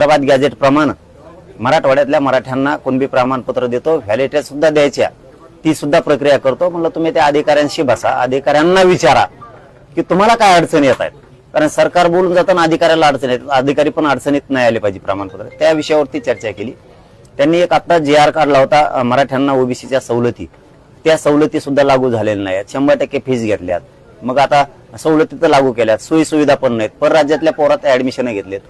Hyderabad gadget प्रमाणे मराठवाड्यातल्या मराठ्यांना कुणबी प्रमाणपत्र देतो, व्हॅलिडिटी सुद्धा द्यायच्या, ती सुद्धा प्रक्रिया करतो. म्हणलं तुम्ही त्या अधिकाऱ्यांशी बसा, अधिकाऱ्यांना विचारा की तुम्हाला काय अडचणी येत आहेत. कारण सरकार बोलून जाताना अधिकाऱ्याला अडचणी येतात, अधिकारी पण अडचणीत नाही आले पाहिजे प्रमाणपत्र. त्या विषयावरती चर्चा केली. त्यांनी एक आता JR काढला होता मराठ्यांना ओबीसीच्या सवलती, त्या सवलती सुद्धा लागू झालेल्या नाहीत. 100% फीस घेतल्यात, मग आता सवलती तर लागू केल्यात, सोयी सुविधा पण नाहीत. परराज्यातल्या पोरात ऍडमिशन घेतलेत.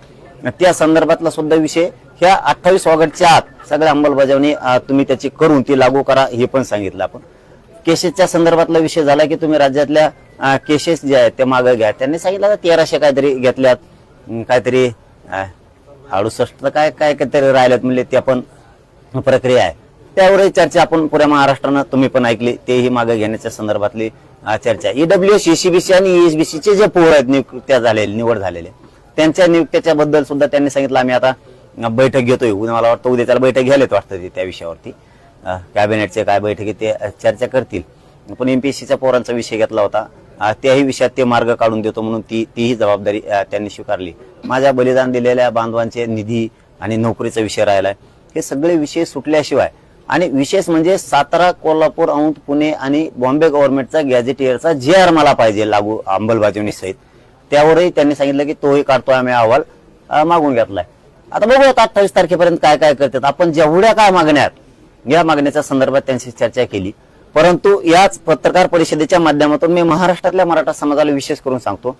त्या संदर्भातला सुद्धा विषय ह्या 28 ऑगस्टच्या आत सगळ्या अंमलबजावणी तुम्ही त्याची करून ती लागू करा हे पण सांगितलं आपण. केसेसच्या संदर्भातला विषय झाला की तुम्ही राज्यातल्या केसेस जे आहेत ते मागे घ्या. त्यांनी सांगितलं 1300 काहीतरी घेतल्यात, काहीतरी 68 काय काय काहीतरी राहिल्यात म्हणजे त्या पण प्रक्रिया आहे. त्यावरही चर्चा आपण पुऱ्या महाराष्ट्रानं तुम्ही पण ऐकली, तेही मागे घेण्याच्या संदर्भातली चर्चा. EWS, ECBC आणि ESBC चे जे पोर आहेत निवड झालेले त्यांच्या नियुक्त्याच्या बद्दल सुद्धा त्यांनी सांगितलं आम्ही आता बैठक घेतोय. मला वाटतं उद्या त्याला बैठक घ्यायला वाटतं त्या विषयावरती कॅबिनेटचे काय बैठकीत ते चर्चा करतील. पण MPSCच्या पोरांचा विषय घेतला होता, त्याही विषयात ते मार्ग काढून देतो म्हणून तीही जबाबदारी त्यांनी स्वीकारली. माझ्या बलिदान दिलेल्या बांधवांचे निधी आणि नोकरीचा विषय राहिलाय. हे सगळे विषय सुटल्याशिवाय आणि विशेष म्हणजे सातारा, कोल्हापूर, औंध, पुणे आणि बॉम्बे गव्हर्नमेंटचा गॅझेटियरचा JR मला पाहिजे लागू अंमलबजावणी सहित. त्यावरही त्यांनी सांगितलं की तोही काढतोय आम्ही, अहवाल मागून घेतलाय. आता बघूया 28 तारखेपर्यंत काय काय करतात. आपण जेवढ्या काय मागण्यात या मागण्याच्या संदर्भात त्यांची चर्चा केली. परंतु याच पत्रकार परिषदेच्या माध्यमातून मी महाराष्ट्रातल्या मराठा समाजाला विशेष करून सांगतो,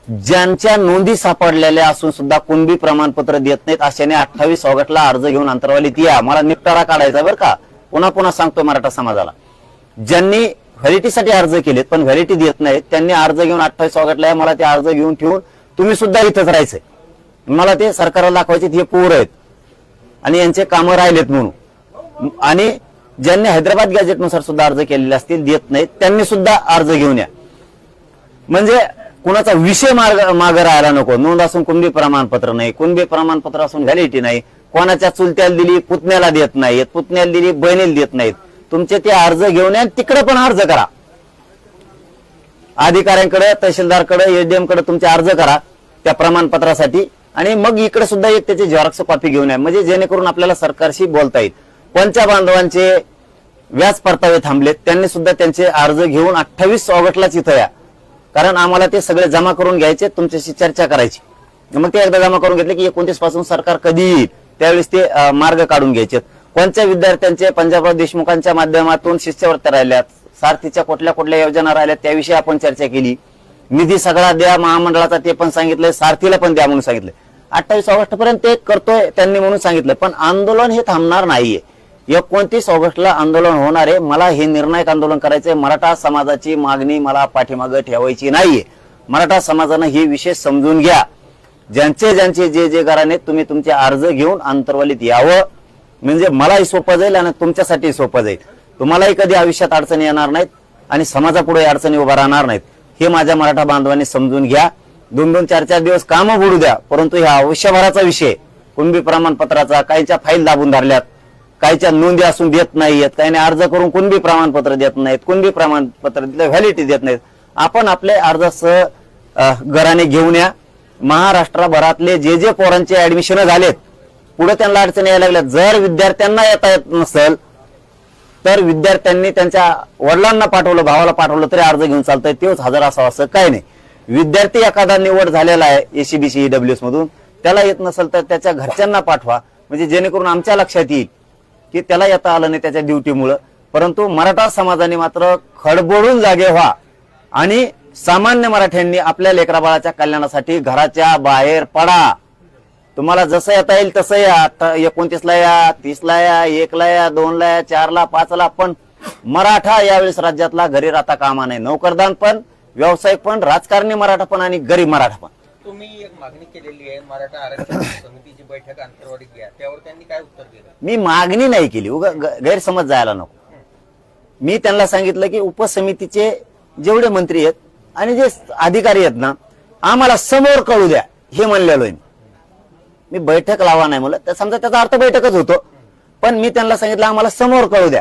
ज्यांच्या नोंदी सापडलेल्या असून सुद्धा कुणबी प्रमाणपत्र देत नाहीत अशाने 28 ऑगस्टला अर्ज घेऊन अंतरवालीत या. मला निपटारा काढायचा बरं का. पुन्हा पुन्हा सांगतो मराठा समाजाला, ज्यांनी व्हॅलिडिटीसाठी अर्ज केलेत पण व्हॅलिडिटी देत नाहीत त्यांनी अर्ज घेऊन 28 ऑगस्टला या. मला ते अर्ज घेऊन ठेवून तुम्ही सुद्धा इथंच राहायचंय. मला ते सरकारला दाखवायचे हे पोर आहेत आणि यांचे कामं राहिलेत म्हणून. आणि ज्यांनी हैदराबाद गॅजेटनुसार सुद्धा अर्ज केलेले असतील देत नाहीत त्यांनी सुद्धा अर्ज घेऊन या. म्हणजे कुणाचा विषय मागे राहायला नको. नोंद असून कुणबी प्रमाणपत्र नाही, कुणबी प्रमाणपत्र असून व्हॅलिडिटी नाही, कोणाच्या चुलत्याला दिली पुतण्याला देत नाहीत, पुतण्याला दिली बहिणीला देत नाहीत. तुमचे ते अर्ज घेऊन या, तिकडे पण अर्ज करा. अधिकाऱ्यांकडे, तहसीलदारकडे, SDM कडे तुमचे अर्ज करा त्या प्रमाणपत्रासाठी आणि मग इकडे सुद्धा एक त्याची झेरॉक्स कॉपी घेऊन या. म्हणजे जेणेकरून आपल्याला सरकारशी बोलता येईल. पंचा बांधवांचे व्याज परतावे थांबलेत, त्यांनी सुद्धा त्यांचे अर्ज घेऊन 28 ऑगस्टलाच इथं या. कारण आम्हाला ते सगळे जमा करून घ्यायचे, तुमच्याशी चर्चा करायची. मग ते एकदा जमा करून घेतले की 29 पासून सरकार कधी येईल त्यावेळेस ते मार्ग काढून घ्यायचे. कोणत्या विद्यार्थ्यांचे पंजाबराव देशमुखांच्या माध्यमातून शिष्यवृत्त्या राहिल्यात, सारथीच्या कुठल्या कुठल्या योजना राहिल्यात त्याविषयी आपण चर्चा केली. निधी सगळा द्या महामंडळाचा ते पण सांगितलंय, सारथीला पण द्या म्हणून सांगितलंय. 28 ऑगस्ट पर्यंत ते करतोय त्यांनी म्हणून सांगितलं. पण आंदोलन हे थांबणार नाहीये. 29 ऑगस्टला आंदोलन होणार आहे. मला हे निर्णायक आंदोलन करायचंय. मराठा समाजाची मागणी मला पाठीमागे ठेवायची नाहीये. मराठा समाजानं हे विषय समजून घ्या. ज्यांचे ज्यांचे जे घराने तुम्ही तुमचे अर्ज घेऊन अंतरवालीत यावं, म्हणजे मलाही सोपं जाईल आणि तुमच्यासाठी सोपं जाईल. तुम्हालाही कधी आयुष्यात अडचणी येणार नाहीत आणि समाजापुढे अडचणी उभा राहणार नाहीत. हे माझ्या मराठा बांधवांनी समजून घ्या. 2-2, 4-4 दिवस कामं बुडू द्या, परंतु हा आयुष्यभराचा विषय कुणबी प्रमाणपत्राचा. काहीच्या फाईल दाबून धरल्यात, काहीच्या नोंदी असून देत नाहीयेत, काहीने अर्ज करून कुणबी प्रमाणपत्र देत नाहीत, कुणबी प्रमाणपत्र व्हॅलिडिटी देत नाहीत. आपण आपले अर्ज घराने घेऊन या. महाराष्ट्रभरातले जे पोरांचे ऍडमिशन झालेत पुढे त्यांना अडचणी यायला लागल्या. जर विद्यार्थ्यांना येता येत नसेल तर विद्यार्थ्यांनी त्यांच्या वडिलांना पाठवलं, भावाला पाठवलं तरी अर्ज घेऊन चालतंय. तेच हजर असावं असं काय नाही. विद्यार्थी एखादा निवड झालेला आहे ECBC, EWS मधून, त्याला येत नसेल तर त्याच्या घरच्यांना पाठवा, म्हणजे जेणेकरून आमच्या लक्षात येईल की त्याला येता आलं नाही त्याच्या ड्युटीमुळं. परंतु मराठा समाजाने मात्र खडबडून जागे व्हा आणि सामान्य मराठ्यांनी आपल्या लेकराबाळाच्या कल्याणासाठी घराच्या बाहेर पडा. तुम्हाला जसं येता येईल तसं या. 29ला या, 30ला या, 1ला या, 2ला या, 4ला, 5ला. पण मराठा यावेळेस राज्यातला घरी राहता कामा नाही. नोकरदान पण, व्यावसायिक पण, राजकारणी मराठा पण आणि गरीब मराठा पण. तुम्ही एक मागणी केलेली आहे मराठा आरक्षण समितीची बैठक अंतरवालीत घ्या, त्यावर त्यांनी काय उत्तर दिलं? मी मागणी नाही केली, गैरसमज जायला नको. मी त्यांना सांगितलं की उपसमितीचे जेवढे मंत्री आहेत आणि जे अधिकारी आहेत ना, आम्हाला समोर कळू द्या हे म्हणलेलो आहे. मी बैठक लावा नाही म्हणलं, तर समजा त्याचा अर्थ बैठकच होतो. पण मी त्यांना सांगितलं आम्हाला समोर कळू द्या.